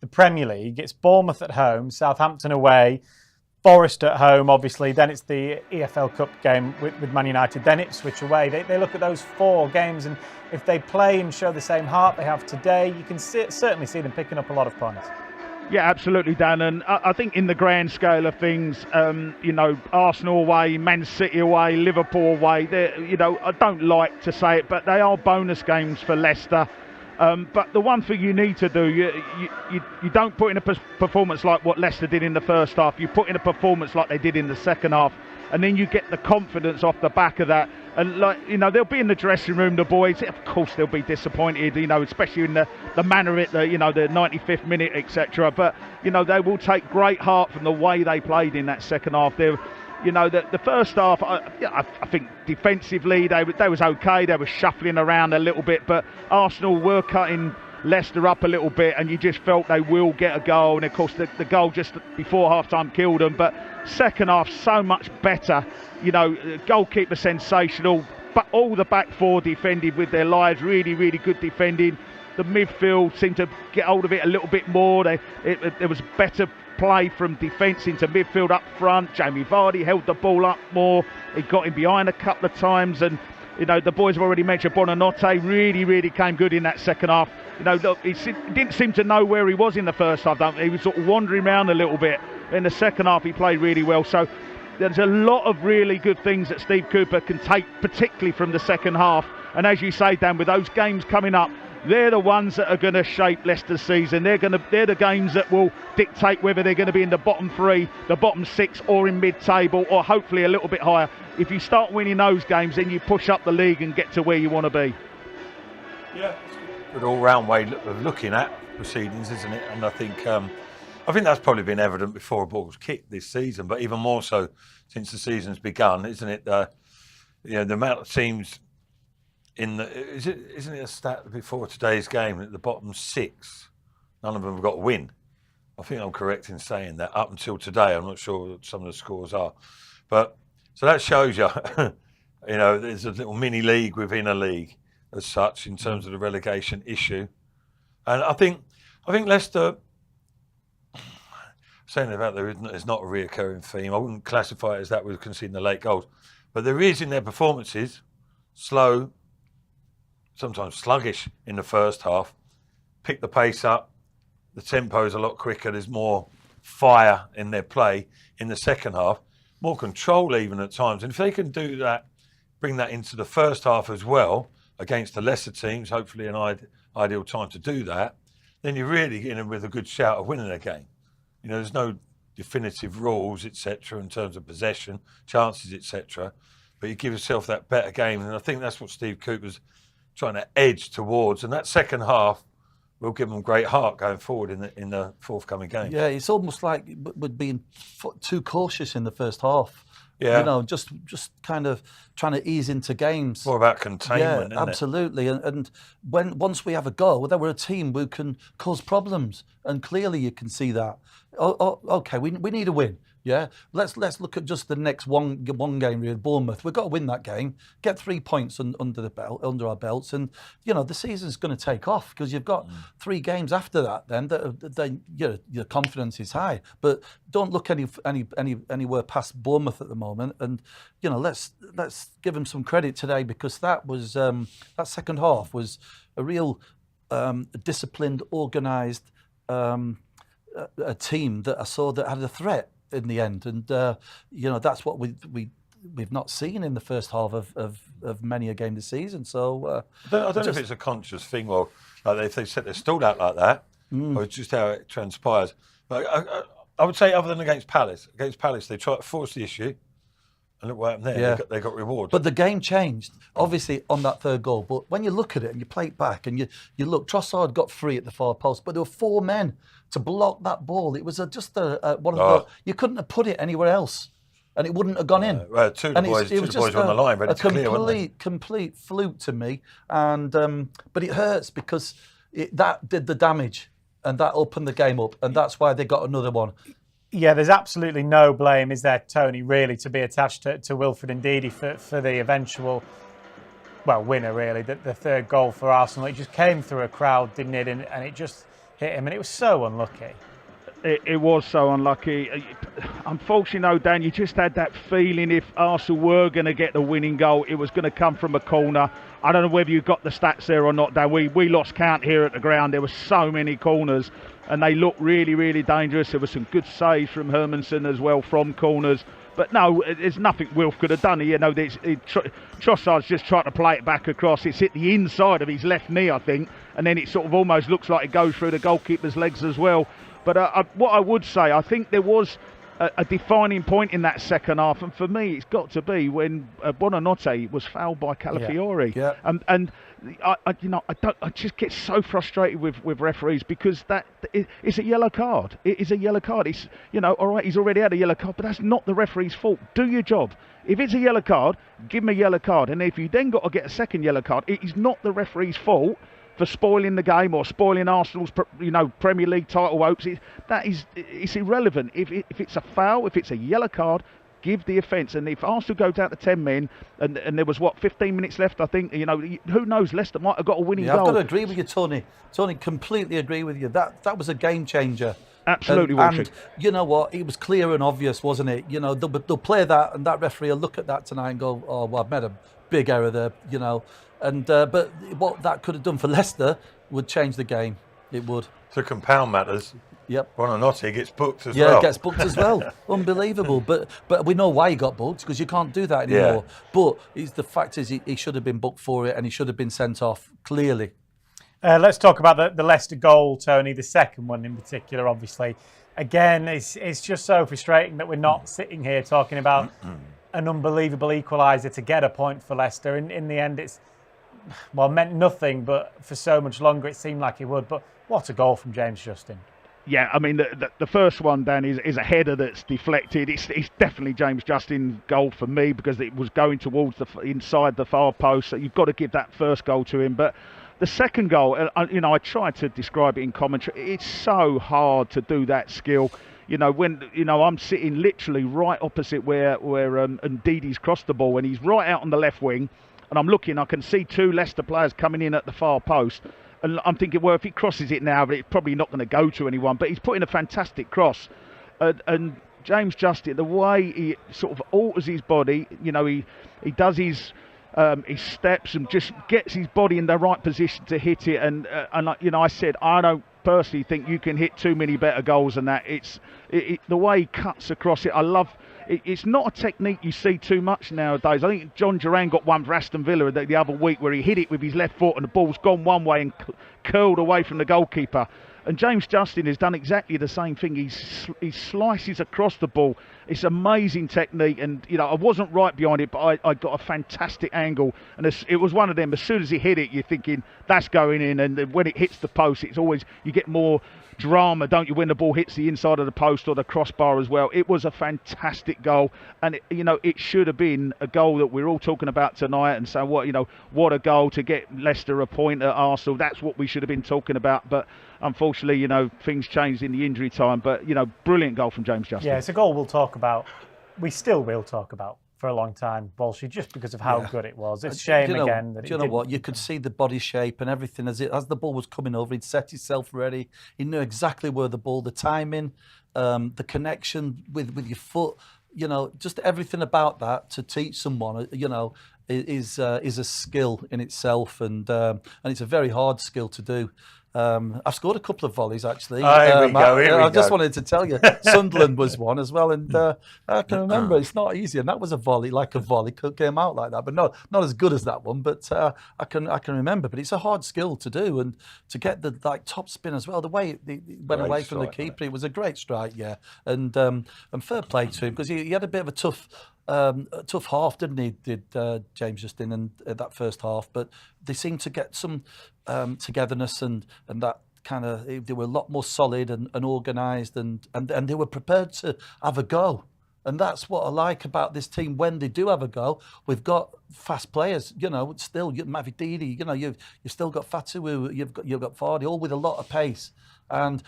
the Premier League. It's Bournemouth at home, Southampton away, Forest at home, obviously. Then it's the EFL Cup game with Man United. Then Ipswich away. They look at those 4 games, and if they play and show the same heart they have today, you can certainly see them picking up a lot of points. Yeah, absolutely, Dan. And I think in the grand scale of things, Arsenal away, Man City away, Liverpool away, I don't like to say it, but they are bonus games for Leicester. But the one thing you need to do, you don't put in a performance like what Leicester did in the first half. You put in a performance like they did in the second half, and then you get the confidence off the back of that. And they'll be in the dressing room, the boys. Of course, they'll be disappointed, especially in the manner of it, the 95th minute, etc. But they will take great heart from the way they played in that second half. The first half, I think defensively they was okay. They were shuffling around a little bit, but Arsenal were cutting Leicester up a little bit, and you just felt they will get a goal. And of course, the goal just before half-time killed them. But second half, so much better. Goalkeeper sensational, but all the back 4 defended with their lives. Really, really good defending. The midfield seemed to get hold of it a little bit more. There was better play from defence into midfield up front. Jamie Vardy held the ball up more. He got him behind a couple of times, and the boys have already mentioned Buonanotte really, really came good in that second half. He didn't seem to know where he was in the first half. He was sort of wandering around a little bit. In the second half, he played really well. So there's a lot of really good things that Steve Cooper can take, particularly from the second half. And as you say, Dan, with those games coming up, they're the ones that are going to shape Leicester's season. They're the games that will dictate whether they're going to be in the bottom 3, the bottom 6, or in mid-table, or hopefully a little bit higher. If you start winning those games, then you push up the league and get to where you want to be. Yeah, it's a good all-round way of looking at proceedings, isn't it? And I think that's probably been evident before a ball was kicked this season, but even more so since the season's begun, isn't it? The amount of teams. Isn't it a stat before today's game that the bottom 6, none of them have got a win? I think I'm correct in saying that up until today. I'm not sure what some of the scores are, but so that shows you, there's a little mini league within a league as such in terms of the relegation issue, and I think Leicester. Saying about there's not a reoccurring theme. I wouldn't classify it as that with conceding the late goals, but there is in their performances slow. Sometimes sluggish in the first half, pick the pace up, the tempo is a lot quicker, there's more fire in their play in the second half, more control even at times. And if they can do that, bring that into the first half as well, against the lesser teams, hopefully an ideal time to do that, then you're really in with a good shout of winning a game. There's no definitive rules, etc., in terms of possession, chances, etc., but you give yourself that better game, and I think that's what Steve Cooper's trying to edge towards, and that second half will give them great heart going forward in the forthcoming game. Yeah, it's almost like we're being too cautious in the first half. Yeah, just kind of trying to ease into games. More about containment, yeah, absolutely. And once we have a goal, then we're a team who can cause problems, and clearly you can see that. Okay, we need a win. Yeah, let's look at just the next one game with Bournemouth. We've got to win that game, get 3 points under our belts, and the season's going to take off because you've got 3 games after that. Then your confidence is high, but don't look anywhere past Bournemouth at the moment. And let's give them some credit today, because that was that second half was a real disciplined, organised a team that I saw that had a threat in the end, and that's what we've not seen in the first half of many a game this season. So I don't know if it's a conscious thing, or like they set their stall out like that, or it's just how it transpires. But I would say, other than against Palace, they tried to force the issue, and look what happened there. Yeah. They got rewarded. But the game changed, obviously, on that third goal. But when you look at it and you play it back, and you look, Trossard got free at the far post, but there were 4 men to block that ball. It was just one of the. You couldn't have put it anywhere else, and it wouldn't have gone in. Well, two of the boys were on the line, ready to clear, weren't they? Complete fluke to me, and but it hurts because that did the damage, and that opened the game up, and that's why they got another one. Yeah, there's absolutely no blame, is there, Tony, really, to be attached to Wilfred Ndidi for the eventual, winner, really, the third goal for Arsenal. It just came through a crowd, didn't it? And it hit him, and it was so unlucky. It was so unlucky. Unfortunately, no, Dan, you just had that feeling if Arsenal were going to get the winning goal, it was going to come from a corner. I don't know whether you got the stats there or not, Dan. We lost count here at the ground. There were so many corners, and they looked really, really dangerous. There were some good saves from Hermansen as well from corners. But no, there's nothing Wilf could have done. You know, Trossard's just trying to play it back across. It's hit the inside of his left knee, I think, and then it sort of almost looks like it goes through the goalkeeper's legs as well. But what I would say, I think there was a defining point in that second half, and for me, it's got to be when Buonanotte was fouled by Calafiori. Yeah. And I just get so frustrated with referees because it's a yellow card. It is a yellow card. It's, all right, he's already had a yellow card, but that's not the referee's fault. Do your job. If it's a yellow card, give him a yellow card, and if you then got to get a second yellow card, it is not the referee's fault for spoiling the game or spoiling Arsenal's, Premier League title hopes. It's irrelevant. If it's a foul, if it's a yellow card, give the offence. And if Arsenal go down to 10 men, and there was 15 minutes left, I think, who knows, Leicester might have got a winning goal. I've got to agree with you, Tony. Tony, completely agree with you. That was a game changer. Absolutely, and you know what? It was clear and obvious, wasn't it? They'll play that, and that referee will look at that tonight and go, "Oh, well, I've made a big error there." And but what that could have done for Leicester would change the game. It would. To compound matters, Yep. Buonanotte gets booked as well. Yeah, gets booked as well. Unbelievable. But we know why he got booked, because you can't do that anymore. Yeah. But the fact is he should have been booked for it, and he should have been sent off, clearly. Let's talk about the Leicester goal, Tony, the second one in particular, obviously. Again, it's just so frustrating that we're not sitting here talking about an unbelievable equaliser to get a point for Leicester. In the end, it's meant nothing, but for so much longer it seemed like it would. But what a goal from James Justin. Yeah, I mean, the first one, Dan, is a header that's deflected. It's definitely James Justin's goal for me, because it was going towards inside the far post. So you've got to give that first goal to him. But the second goal, I tried to describe it in commentary. It's so hard to do that skill. When I'm sitting literally right opposite where Ndidi's crossed the ball, and he's right out on the left wing, and I'm looking, I can see two Leicester players coming in at the far post. And I'm thinking, well, if he crosses it now, but it's probably not going to go to anyone. But he's putting a fantastic cross. And James Justin, the way he sort of alters his body, he does his steps and just gets his body in the right position to hit it. And I said, I don't personally think you can hit too many better goals than that. It's the way he cuts across it. I love. It's not a technique you see too much nowadays. I think John Duran got one for Aston Villa the other week where he hit it with his left foot and the ball's gone one way and curled away from the goalkeeper. And James Justin has done exactly the same thing. He slices across the ball. It's amazing technique, and I wasn't right behind it, but I got a fantastic angle, and it was one of them. As soon as he hit it, you're thinking that's going in, and when it hits the post, it's always, you get more drama, don't you, when the ball hits the inside of the post or the crossbar as well. It was a fantastic goal, and it should have been a goal that we're all talking about tonight, and so what a goal to get Leicester a point at Arsenal. That's what we should have been talking about, but unfortunately, things changed in the injury time. But brilliant goal from James Justin. Yeah, it's a goal we'll talk about. We still will talk about for a long time, Bolshy, just because of how good it was. It's a shame again that you know what? You could see the body shape and everything as the ball was coming over. He'd set himself ready. He knew exactly where the ball, the timing, the connection with your foot. Just everything about that to teach someone. Is a skill in itself, and it's a very hard skill to do. I've scored a couple of volleys, actually. Here we go. I just wanted to tell you, Sunderland was one as well, and I can remember it's not easy, and that was a volley, came out like that, but not as good as that one. But I can remember. But it's a hard skill to do, and to get the top spin as well. The way it went away from the keeper, it was a great strike, yeah. And fair play to him, because he had a bit of a tough half, didn't he? Did James Justin in that first half? But they seemed to get some togetherness and that kind of. They were a lot more solid and organised, and they were prepared to have a go. And that's what I like about this team when they do have a go. We've got fast players, still Mavididi, you've still got Fatu, you've got Vardy, all with a lot of pace. And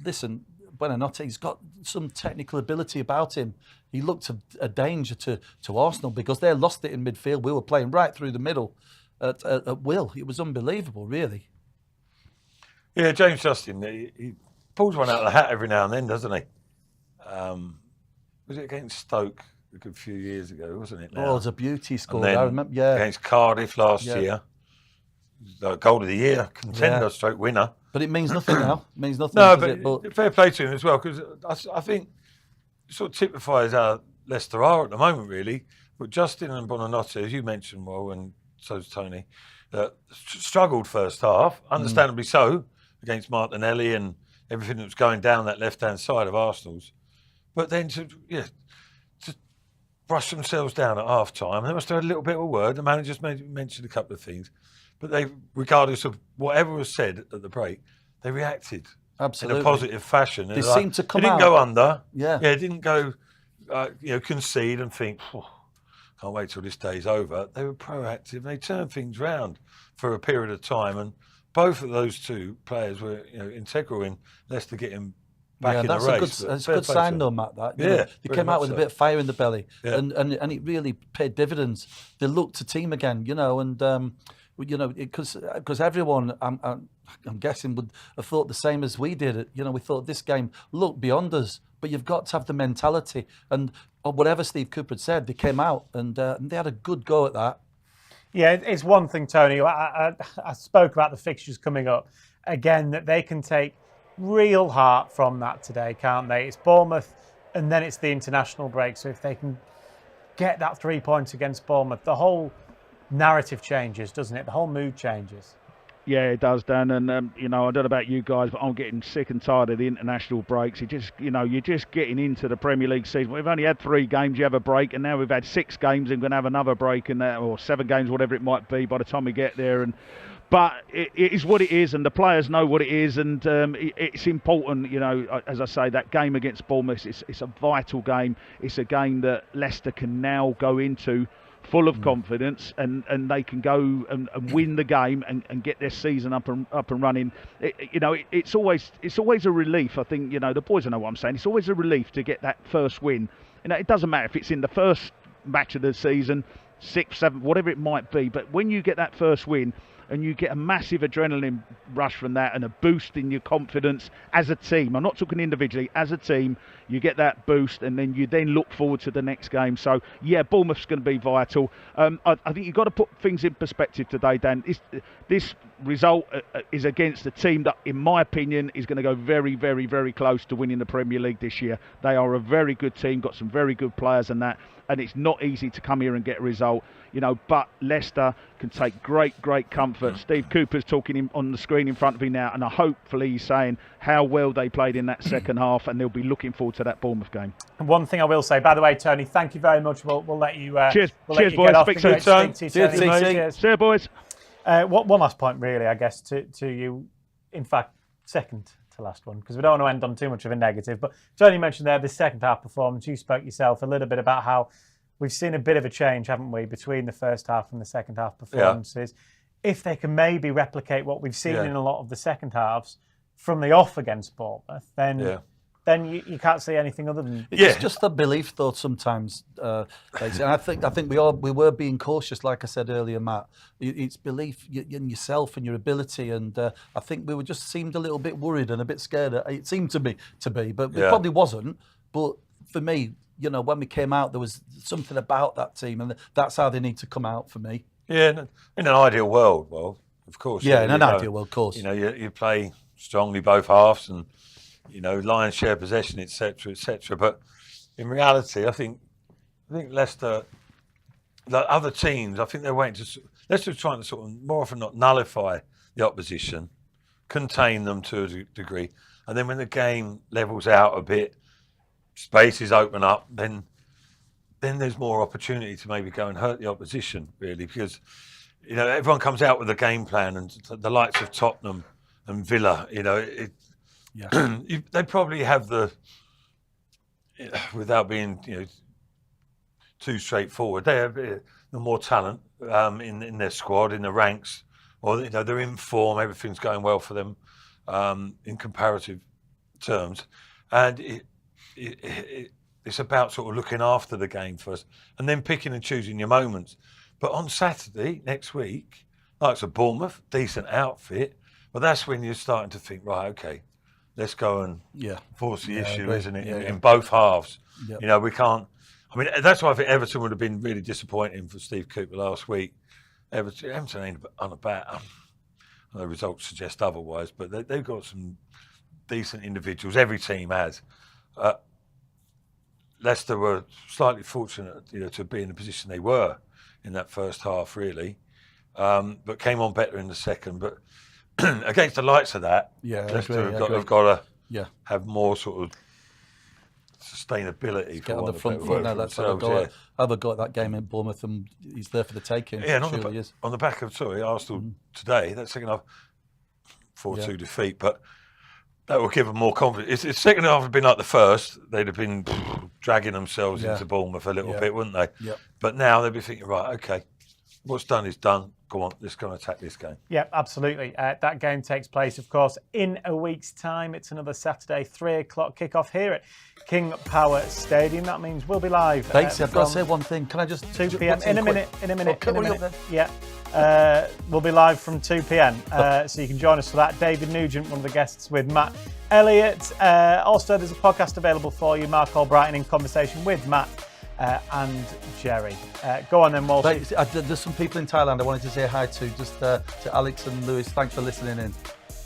listen, Buonanotte, he's got some technical ability about him. He looked a danger to Arsenal, because they lost it in midfield. We were playing right through the middle at will. It was unbelievable, really. Yeah, James Justin, he pulls one out of the hat every now and then, doesn't he? Was it against Stoke a good few years ago, wasn't it? Now? Oh, it was a beauty score. And then I remember. Yeah, against Cardiff last year, the goal of the year contender, stroke winner. but it means nothing now. It means nothing. No, does but it? fair play to him as well, because I think it sort of typifies how Leicester are at the moment, really. But Justin and Buonanotte, as you mentioned, well, and so's Tony, struggled first half, understandably so, against Martinelli and everything that was going down that left-hand side of Arsenal's. But then to brush themselves down at half-time, they must have had a little bit of a word. The manager's mentioned a couple of things. But they, regardless of whatever was said at the break, they reacted Absolutely. in a positive fashion. They seemed to come They didn't out. go under. Yeah. They didn't go, concede and think, can't wait till this day's over. They were proactive. They turned things round for a period of time, and both of those two players were integral in Leicester getting back in the race. That's a good sign, though, Matt. That they came out with a bit of fire in the belly, and it really paid dividends. They looked a team again, and because everyone, I'm guessing, would have thought the same as we did. We thought this game looked beyond us, but you've got to have the mentality. And whatever Steve Cooper had said, they came out and they had a good go at that. Yeah, it's one thing, Tony. I spoke about the fixtures coming up. Again, that they can take real heart from that today, can't they? It's Bournemouth and then it's the international break. So if they can get that 3 points against Bournemouth, the whole narrative changes, doesn't it? The whole mood changes. Yeah, it does, Dan. And, I don't know about you guys, but I'm getting sick and tired of the international breaks. You're just getting into the Premier League season. We've only had 3 games, you have a break, and now we've had 6 games and we're going to have another break, or 7 games, whatever it might be, by the time we get there. But it is what it is, and the players know what it is, and it's important, as I say, that game against Bournemouth, it's a vital game. It's a game that Leicester can now go into full of confidence, and they can go and win the game and get their season up and running. It's always a relief. I think the boys know what I'm saying. It's always a relief to get that first win. It doesn't matter if it's in the first match of the season, 6th, 7th, whatever it might be. But when you get that first win, and you get a massive adrenaline rush from that and a boost in your confidence as a team. I'm not talking individually, as a team, you get that boost and then you look forward to the next game. So, yeah, Bournemouth's going to be vital. I think you've got to put things in perspective today, Dan. This result is against a team that, in my opinion, is going to go very, very, very close to winning the Premier League this year. They are a very good team, got some very good players and that, and it's not easy to come here and get a result, but Leicester can take great comfort. Steve Cooper's talking on the screen in front of me now, and hopefully he's saying how well they played in that second half, and they'll be looking forward to that Bournemouth game. And one thing I will say, by the way, Tony, thank you very much. We'll let you. Cheers, boys. Speak soon. Cheers. See you, boys. One last point, really, I guess, to you. In fact, second to last one, because we don't want to end on too much of a negative. But Tony mentioned there the second half performance. You spoke yourself a little bit about how we've seen a bit of a change, haven't we, between the first half and the second half performances. Yeah. If they can maybe replicate what we've seen in a lot of the second halves from the off against Bournemouth, then you can't see anything other than. It's just a belief, though. Sometimes, and I think we were being cautious, like I said earlier, Matt. It's belief in yourself and your ability, and I think we just seemed a little bit worried and a bit scared. It seemed to be, but it probably wasn't. But for me, when we came out, there was something about that team, and that's how they need to come out for me. Yeah, in an ideal world, of course. Yeah, in an ideal world, of course. You play strongly both halves, and lion's share possession, etc., etc. But in reality, I think Leicester, like other teams, I think they're waiting to. Leicester's trying to sort of more often not nullify the opposition, contain them to a degree, and then when the game levels out a bit, spaces open up, then there's more opportunity to maybe go and hurt the opposition, really, because everyone comes out with a game plan, and the likes of Tottenham and Villa, they probably have without being too straightforward, they have the more talent in their squad, in the ranks, or they're in form, everything's going well for them in comparative terms, and it's about sort of looking after the game first and then picking and choosing your moments. But on Saturday next week, like it's a Bournemouth, decent outfit, But that's when you're starting to think, right, okay, let's go and force the issue, isn't it, in both halves. Yeah. You know, we can't. I mean, that's why I think Everton would have been really disappointing for Steve Cooper last week. Everton ain't on a bat. The results suggest otherwise, but they've got some decent individuals. Every team has. Leicester were slightly fortunate, to be in the position they were in that first half, really, but came on better in the second. But against the likes of that, Leicester have got to have more sort of sustainability. Get on the front foot now. Let's have a go at that game in Bournemouth, and he's there for the taking. Yeah, and on the back of Arsenal today, that second half 4-2 defeat, but that will give them more confidence. If the second half had been like the first, they'd have been dragging themselves into Bournemouth a little bit, wouldn't they? Yeah. But now they'll be thinking, right, okay, what's done is done. Go on, let's go and attack this game. Yeah, absolutely. That game takes place, of course, in a week's time. It's another Saturday, 3:00 kickoff here at King Power Stadium. That means we'll be live. Batesy, I've got to say one thing. Can I just 2 p.m. In a minute. Then. Yeah. We'll be live from 2 p.m. So you can join us for that. David Nugent, one of the guests with Matt Elliott. Also, there's a podcast available for you. Mark Albrighton in conversation with Matt and Jerry. Go on then, Walsh. There's some people in Thailand I wanted to say hi to. Just to Alex and Lewis. Thanks for listening in.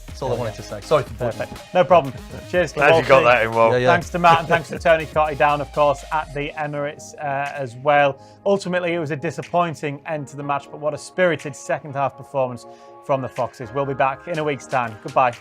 That's all I wanted to say. Sorry for perfect. No problem. Cheers. Glad you got that in, Will. Thanks to Matt and thanks to Tony Cotty down, of course, at the Emirates as well. Ultimately, it was a disappointing end to the match, but what a spirited second half performance from the Foxes. We'll be back in a week's time. Goodbye.